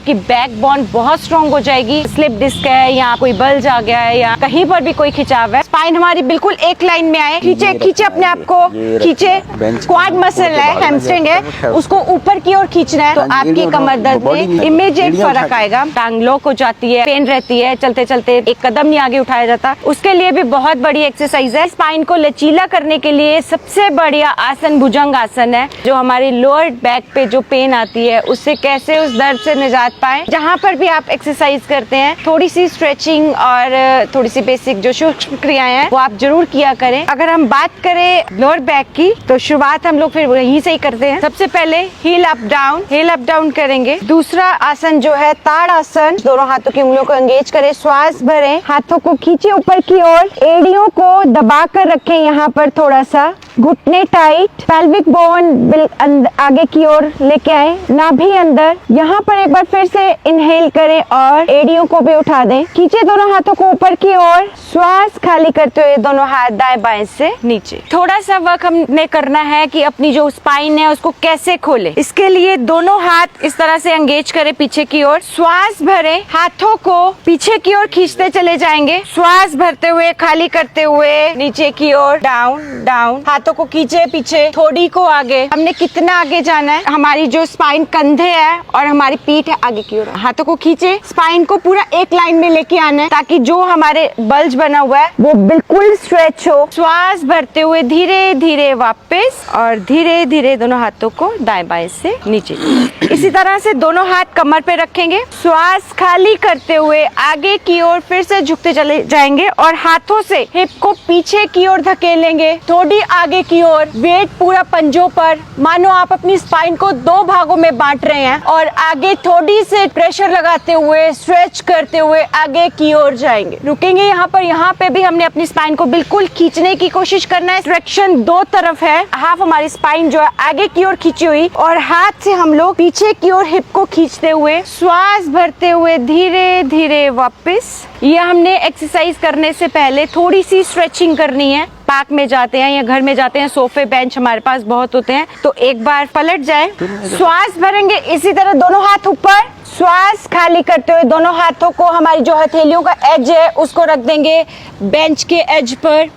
आपकी बैकबोन बहुत स्ट्रॉन्ग हो जाएगी। स्लिप डिस्क है या कोई बल्ज आ गया है या कहीं पर भी कोई खिंचाव है, स्पाइन हमारी बिल्कुल एक लाइन में आए। खींचे खींचे अपने आप को, खींचे। क्वाड मसल है, हैमस्ट्रिंग है, उसको ऊपर की ओर खींचना है तो आपकी कमर दर्द में इमीडिएट फर्क आएगा। टांग लॉक हो जाती है, पेन रहती है, चलते चलते एक कदम नहीं आगे उठाया जाता, उसके लिए भी बहुत बड़ी एक्सरसाइज है। स्पाइन को लचीला करने के लिए सबसे बढ़िया आसन भुजंग आसन है, जो हमारी लोअर बैक पे जो पेन आती है उससे कैसे उस दर्द से निजात पाए। जहाँ पर भी आप एक्सरसाइज करते हैं थोड़ी सी स्ट्रेचिंग और थोड़ी सी बेसिक जो सूक्ष्म क्रियाएं हैं वो आप जरूर किया करें। अगर हम बात करें लोअर बैक की तो शुरुआत हम लोग फिर वहीं से ही करते हैं। सबसे पहले हील अप डाउन करेंगे। दूसरा आसन जो है ताड़ आसन, दोनों हाथों की उंगलियों को एंगेज करें, श्वास भरें, हाथों को खींचे ऊपर की ओर, एड़ियों को दबा कर रखें, यहाँ पर थोड़ा सा घुटने टाइट, पेल्विक बोन आगे की ओर लेके आए, नाभि अंदर। यहाँ पर एक बार फिर से इनहेल करें और एड़ियों को भी उठा दें, खींचे दोनों हाथों को ऊपर की ओर, श्वास खाली करते हुए दोनों हाथ दाएं बाएं से नीचे। थोड़ा सा वर्क हमने करना है कि अपनी जो स्पाइन है उसको कैसे खोले। इसके लिए दोनों हाथ इस तरह से एंगेज करें पीछे की ओर, श्वास भरें, हाथों को पीछे की ओर खींचते चले जाएंगे, श्वास भरते हुए खाली करते हुए नीचे की ओर, डाउन डाउन, हाथों को खींचे पीछे, थोड़ी को आगे। हमने कितना आगे जाना है, हमारी जो स्पाइन कंधे है और हमारी पीठ है आगे की ओर। हाथों को खींचे, स्पाइन को पूरा एक लाइन में लेके आना है ताकि जो हमारे बल्ज बना हुआ है वो बिल्कुल स्ट्रेच हो। श्वास भरते हुए धीरे धीरे वापस और धीरे धीरे दोनों हाथों को दाएं बाएं से नीचे। इसी तरह से दोनों हाथ कमर पे रखेंगे, श्वास खाली करते हुए आगे की ओर फिर से झुकते चले जाएंगे और हाथों से हिप को पीछे की ओर धकेलेंगे, थोड़ी आगे की ओर, वेट पूरा पंजों पर, मानो आप अपनी स्पाइन को दो भागों में बांट रहे हैं और आगे थोड़ी से प्रेशर लगाते हुए स्ट्रेच करते हुए आगे की ओर जाएंगे। रुकेंगे यहाँ पे भी हमने अपनी स्पाइन को बिल्कुल खींचने की कोशिश करना है। डायरेक्शन दो तरफ है, हाफ हमारी स्पाइन जो है आगे की ओर खींची हुई और हाथ से हम लोग पीछे की ओर हिप को खींचते हुए, श्वास भरते हुए धीरे धीरे वापस। ये हमने एक्सरसाइज करने से पहले थोड़ी सी स्ट्रेचिंग करनी है। पार्क में जाते हैं या घर में जाते हैं, सोफे बेंच हमारे पास बहुत होते हैं, तो एक बार पलट जाए, श्वास भरेंगे, इसी तरह दोनों हाथ ऊपर, श्वास खाली करते हुए दोनों हाथों को हमारी जो हथेलियों का एज है उसको रख देंगे बेंच के एज पर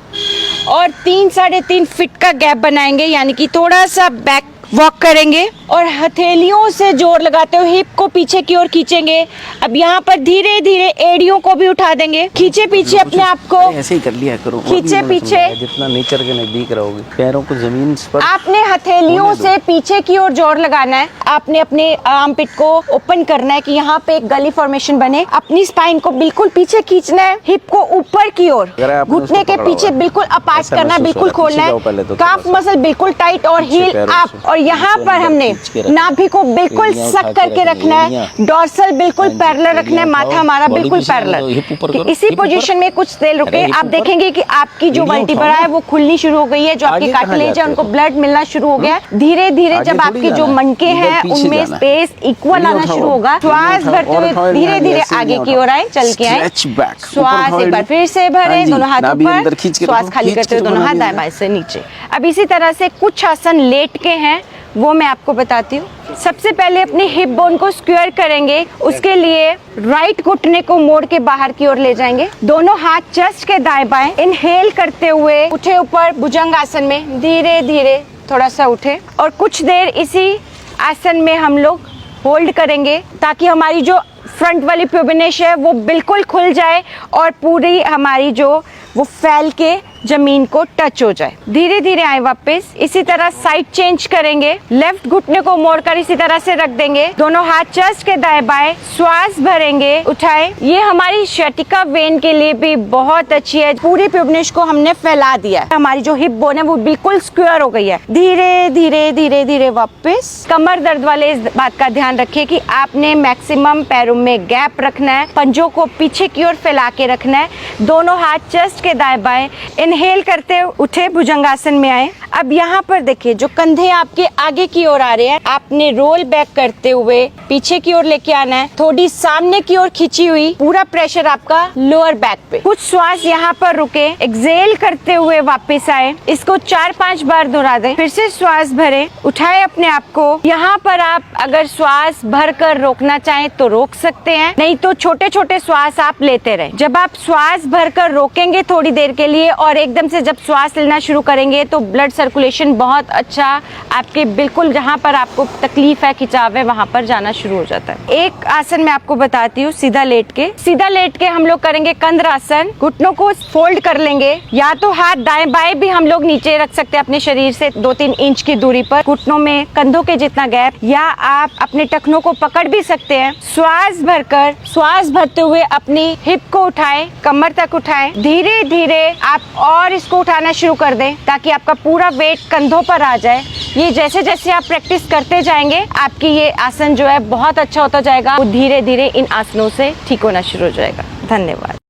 और 3-3.5 फीट का गैप बनाएंगे, यानी कि थोड़ा सा बैक वॉक करेंगे और हथेलियों से जोर लगाते हुए हिप को पीछे की ओर खींचेंगे। अब यहाँ पर धीरे धीरे एड़ियों को भी उठा देंगे, खींचे पीछे अपने आप को, ऐसे ही कर लिया करो, खींचे पीछे, जितना नेचर के नजदीक रहोगे, पैरों को जमीन पर आपने हथेलियों से पीछे की ओर जोर लगाना है। आपने अपने आर्मपिट को ओपन करना है कि यहाँ पे एक गली फॉर्मेशन बने, अपनी स्पाइन को बिल्कुल पीछे खींचना है, हिप को ऊपर की ओर, घुटने के पीछे बिल्कुल अपार्ट करना, बिल्कुल खोलना है, काफ मसल बिल्कुल टाइट और हील अप। और यहाँ पर हमने नाभि को बिल्कुल सक करके रखना है, डोर्सल बिल्कुल पैरेलल रखना है, माथा हमारा बिल्कुल पैरेलल। इसी पोजीशन में कुछ देर रुके, आप देखेंगे कि आपकी जो वर्टिब्रा है वो खुलनी शुरू हो गई है, जो आपके कार्टिलेज है उनको ब्लड मिलना शुरू हो गया। धीरे धीरे जब आपकी जो मनके हैं उनमें स्पेस इक्वल आना शुरू होगा, श्वास भरते हुए धीरे धीरे आगे की ओर आए, चल के आए, श्वास एक बार फिर से भरे, दोनों हाथ ऊपर, श्वास खाली करते हुए दोनों हाथ दाएं बाएं से नीचे। अब इसी तरह से कुछ आसन लेट के हैं वो मैं आपको बताती हूँ। सबसे पहले अपने हिप बोन को स्क्वायर करेंगे, उसके लिए राइट घुटने को मोड़ के बाहर की ओर ले जाएंगे, दोनों हाथ चेस्ट के दाएं बाएं, इनहेल करते हुए उठे ऊपर भुजंग आसन में, धीरे धीरे थोड़ा सा उठे और कुछ देर इसी आसन में हम लोग होल्ड करेंगे ताकि हमारी जो फ्रंट वाली प्यूबिन है वो बिल्कुल खुल जाए और पूरी हमारी जो वो फैल के जमीन को टच हो जाए। धीरे धीरे आए वापस, इसी तरह साइड चेंज करेंगे, लेफ्ट घुटने को मोड़कर इसी तरह से रख देंगे, दोनों हाथ चेस्ट के दाएं बाएं, श्वास भरेंगे, उठाए। ये हमारी शटिका वेन के लिए भी बहुत अच्छी है, पूरी प्यूबिनिश को हमने फैला दिया है, हमारी जो हिप बोन है वो बिल्कुल स्क्वायर हो गई है। धीरे धीरे धीरे धीरे वापस। कमर दर्द वाले इस बात का ध्यान रखिए कि आपने मैक्सिमम पैरों में गैप रखना है, पंजों को पीछे की ओर फैला के रखना है, दोनों हाथ चेस्ट के दाएं बाएं, इनहेल करते उठे, भुजंगासन में आए। अब यहाँ पर देखिए जो कंधे आपके आगे की ओर आ रहे हैं, आपने रोल बैक करते हुए पीछे की ओर लेके आना है। थोड़ी सामने की ओर खींची हुई, पूरा प्रेशर आपका लोअर बैक पे। कुछ श्वास यहाँ पर रुके, एक्सेल करते हुए वापस आए। इसको 4-5 बार दोहरा दें। फिर से श्वास भरे, उठाए अपने आप को। यहाँ पर आप अगर श्वास भर कर रोकना चाहें तो रोक सकते हैं, नहीं तो छोटे छोटे श्वास आप लेते रहे। जब आप श्वास भर कर रोकेंगे थोड़ी देर के लिए और एकदम से जब श्वास लेना शुरू करेंगे तो ब्लड सर्कुलेशन बहुत अच्छा आपके बिल्कुल जहाँ पर आपको तकलीफ है, खिंचाव है, वहां पर जाना शुरू हो जाता है। एक आसन मैं आपको बताती हूँ, सीधा लेट के हम लोग करेंगे कंद्रासन। घुटनों को फोल्ड कर लेंगे, या तो हाथ दाएं बाएं भी हम लोग नीचे रख सकते हैं अपने शरीर से 2-3 इंच की दूरी पर, घुटनों में कंधों के जितना गैप, या आप अपने टखनों को पकड़ भी सकते हैं। श्वास भरकर, श्वास भरते हुए अपनी हिप को उठाएं, कमर तक उठाएं। धीरे धीरे आप और इसको उठाना शुरू कर दें ताकि आपका पूरा वेट कंधों पर आ जाए। ये जैसे जैसे आप प्रैक्टिस करते जाएंगे आपकी ये आसन जो है बहुत अच्छा होता जाएगा। वो धीरे धीरे इन आसनों से ठीक होना शुरू हो जाएगा। धन्यवाद।